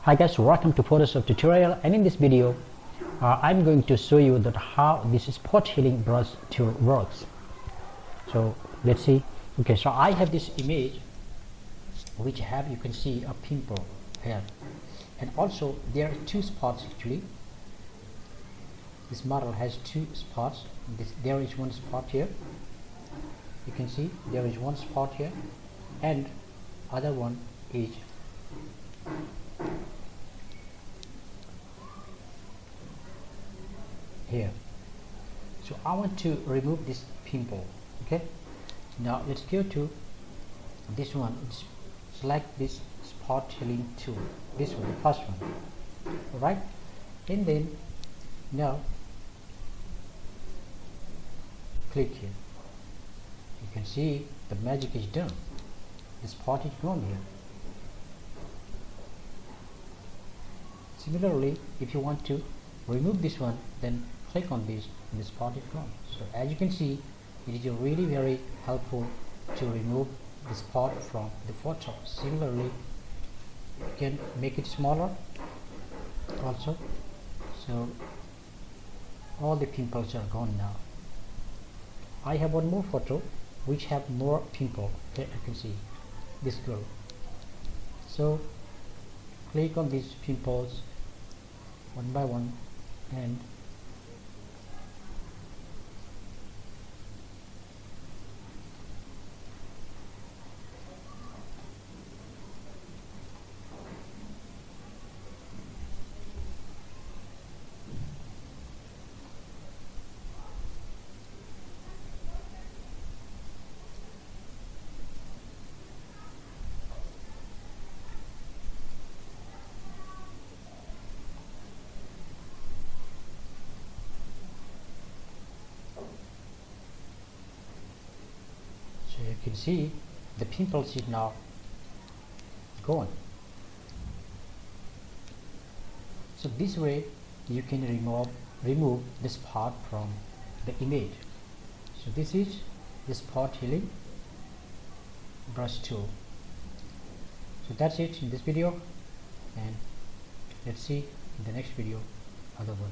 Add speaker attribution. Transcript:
Speaker 1: Hi guys, welcome to Photoshop tutorial, and in this video I'm going to show you that how this spot healing brush tool works. So let's see. Okay, so I have this image which you can see a pimple here, and also there are two spots actually. This model has two spots. There is one spot here, you can see there is one spot here, and other one is here. So I want to remove this pimple. Okay, now let's go to this one. Select this spot healing tool, this one, the first one. Alright, and then now click here. You can see the magic is done. The spot is gone here. Similarly, if you want to remove this one, then click on this and the spot is gone. So as you can see, it is really very helpful to remove the spot from the photo. Similarly, you can make it smaller also. So all the pimples are gone now. I have one more photo which have more pimple. Okay, you can see this girl. So click on these pimples one by one, and you can see the pimples is now gone. So this way you can remove the spot from the image. So this is the spot healing brush tool. So that's it in this video, and let's see in the next video other one.